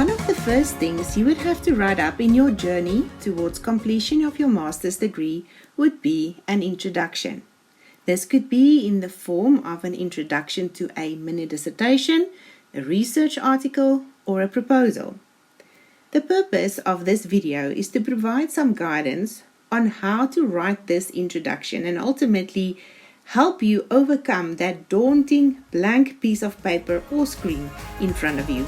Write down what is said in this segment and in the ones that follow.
One of the first things you would have to write up in your journey towards completion of your master's degree would be an introduction. This could be in the form of an introduction to a mini dissertation, a research article, or a proposal. The purpose of this video is to provide some guidance on how to write this introduction and ultimately help you overcome that daunting blank piece of paper or screen in front of you.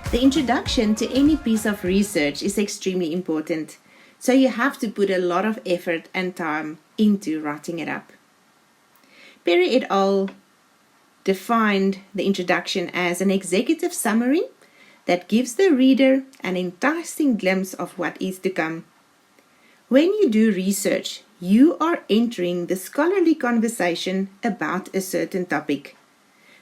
The introduction to any piece of research is extremely important, so you have to put a lot of effort and time into writing it up. Perry et al. Defined the introduction as an executive summary that gives the reader an enticing glimpse of what is to come. When you do research, you are entering the scholarly conversation about a certain topic.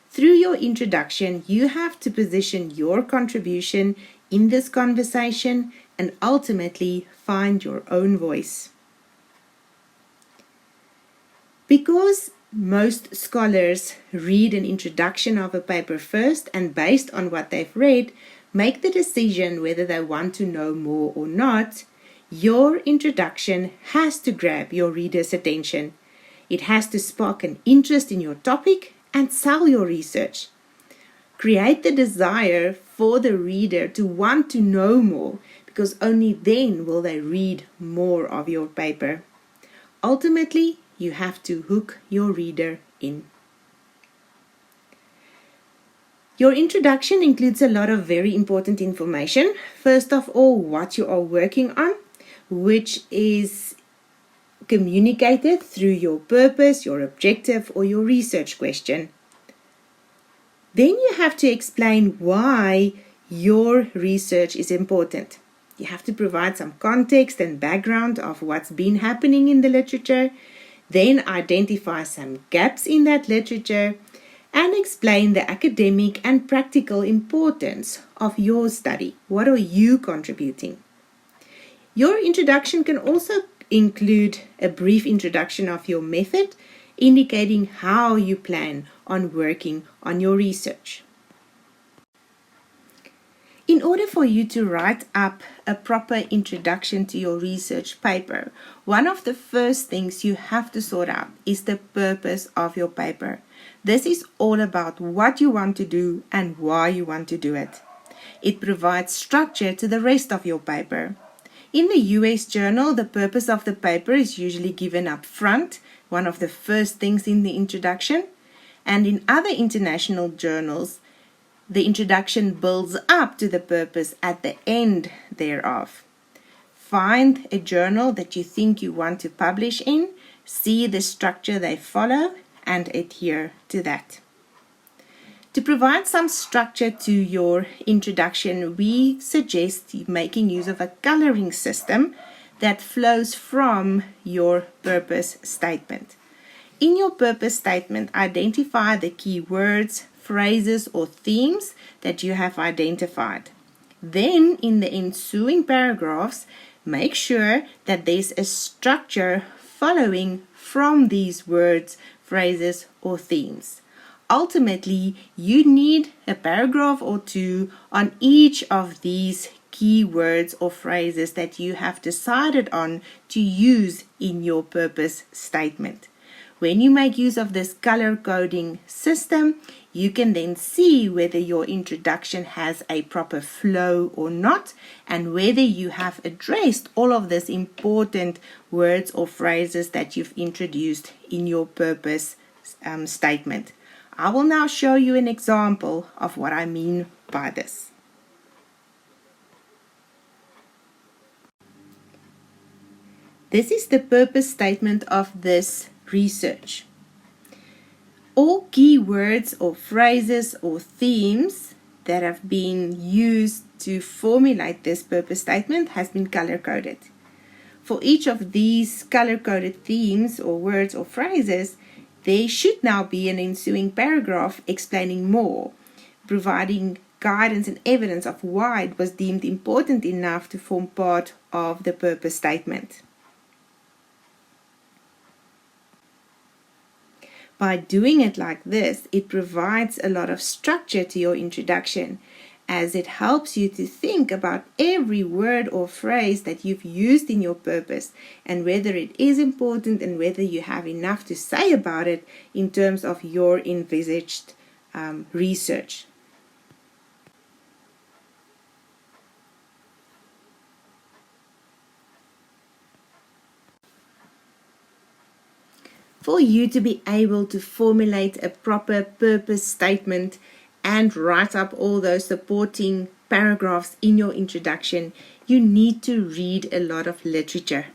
Through your introduction, you have to position your contribution in this conversation and ultimately find your own voice. Because most scholars read an introduction of a paper first and based on what they've read, make the decision whether they want to know more or not, your introduction has to grab your reader's attention. It has to spark an interest in your topic and sell your research. Create the desire for the reader to want to know more, because only then will they read more of your paper. Ultimately, you have to hook your reader in. Your introduction includes a lot of very important information. First of all, what you are working on, which is communicated through your purpose, your objective, or your research question. Then you have to explain why your research is important. You have to provide some context and background of what's been happening in the literature, then identify some gaps in that literature, and explain the academic and practical importance of your study. What are you contributing? Your introduction can also include a brief introduction of your method, indicating how you plan on working on your research. In order for you to write up a proper introduction to your research paper, one of the first things you have to sort out is the purpose of your paper. This is all about what you want to do and why you want to do it. It provides structure to the rest of your paper. In the US journal, the purpose of the paper is usually given up front, one of the first things in the introduction, and in other international journals, the introduction builds up to the purpose at the end thereof. Find a journal that you think you want to publish in, see the structure they follow, and adhere to that. To provide some structure to your introduction, we suggest making use of a coloring system that flows from your purpose statement. In your purpose statement, identify the key words, phrases, or themes that you have identified. Then, in the ensuing paragraphs, make sure that there's a structure following from these words, phrases, or themes. Ultimately, you need a paragraph or two on each of these key words or phrases that you have decided on to use in your purpose statement. When you make use of this color coding system, you can then see whether your introduction has a proper flow or not, and whether you have addressed all of these important words or phrases that you've introduced in your purpose statement. I will now show you an example of what I mean by this. This is the purpose statement of this research. All key words or phrases or themes that have been used to formulate this purpose statement has been color-coded. For each of these color-coded themes or words or phrases, there should now be an ensuing paragraph explaining more, providing guidance and evidence of why it was deemed important enough to form part of the purpose statement. By doing it like this, it provides a lot of structure to your introduction, as it helps you to think about every word or phrase that you've used in your purpose and whether it is important and whether you have enough to say about it in terms of your envisaged research. For you to be able to formulate a proper purpose statement and write up all those supporting paragraphs in your introduction, you need to read a lot of literature.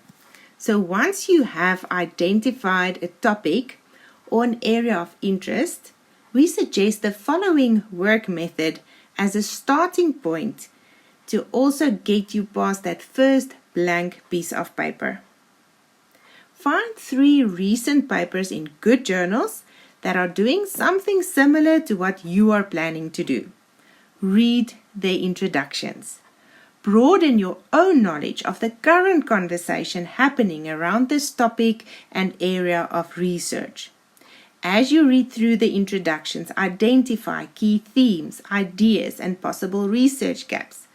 So once you have identified a topic or an area of interest, we suggest the following work method as a starting point to also get you past that first blank piece of paper. Find 3 recent papers in good journals that are doing something similar to what you are planning to do. Read their introductions. Broaden your own knowledge of the current conversation happening around this topic and area of research. As you read through the introductions, identify key themes, ideas, and possible research gaps.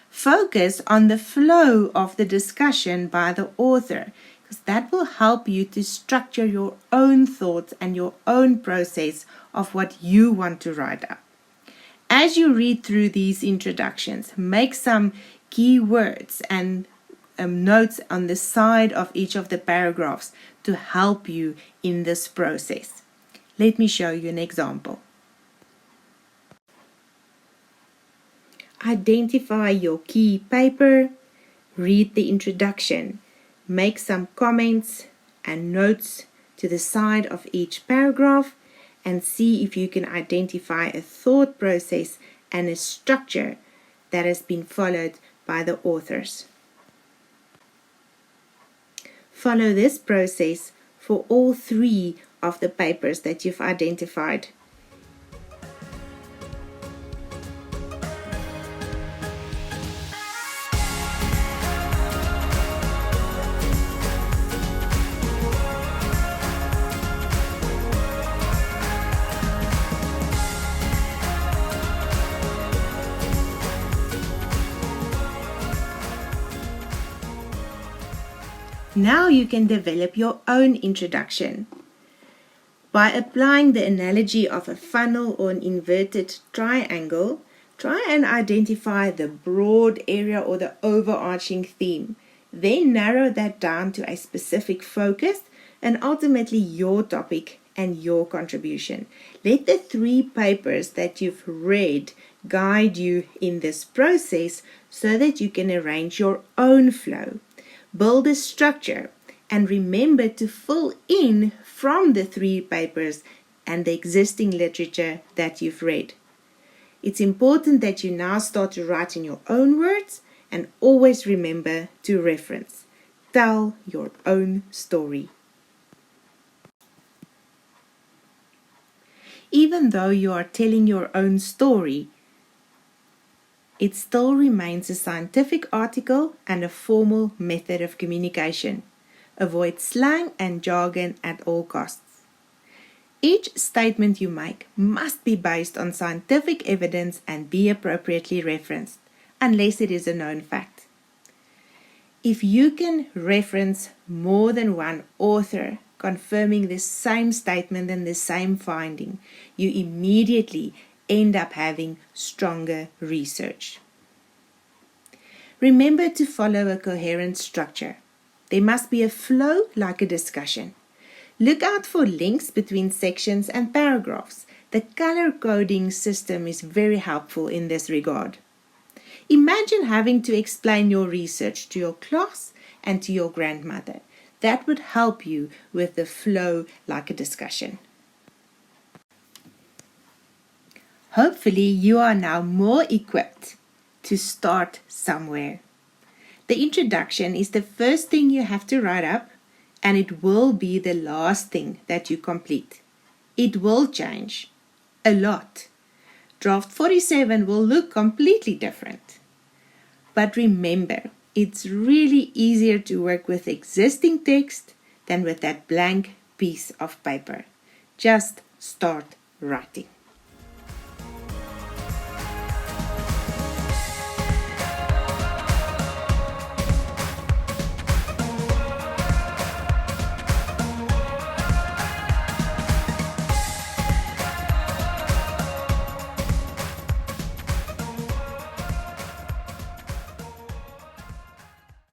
Focus on the flow of the discussion by the author, because that will help you to structure your own thoughts and your own process of what you want to write up. As you read through these introductions, make some key words and notes on the side of each of the paragraphs to help you in this process. Let me show you an example. Identify your key paper, read the introduction, make some comments and notes to the side of each paragraph, and see if you can identify a thought process and a structure that has been followed by the authors. Follow this process for all 3 of the papers that you've identified. Now you can develop your own introduction. By applying the analogy of a funnel or an inverted triangle, try and identify the broad area or the overarching theme. Then narrow that down to a specific focus and ultimately your topic and your contribution. Let the 3 papers that you've read guide you in this process so that you can arrange your own flow. Build a structure and remember to fill in from the 3 papers and the existing literature that you've read. It's important that you now start to write in your own words and always remember to reference. Tell your own story. Even though you are telling your own story, it still remains a scientific article and a formal method of communication. Avoid slang and jargon at all costs. Each statement you make must be based on scientific evidence and be appropriately referenced, unless it is a known fact. If you can reference more than one author confirming the same statement and the same finding, you immediately end up having stronger research. Remember to follow a coherent structure. There must be a flow like a discussion. Look out for links between sections and paragraphs. The color coding system is very helpful in this regard. Imagine having to explain your research to your class and to your grandmother. That would help you with the flow like a discussion. Hopefully you are now more equipped to start somewhere. The introduction is the first thing you have to write up, and it will be the last thing that you complete. It will change a lot. Draft 47 will look completely different. But remember, it's really easier to work with existing text than with that blank piece of paper. Just start writing.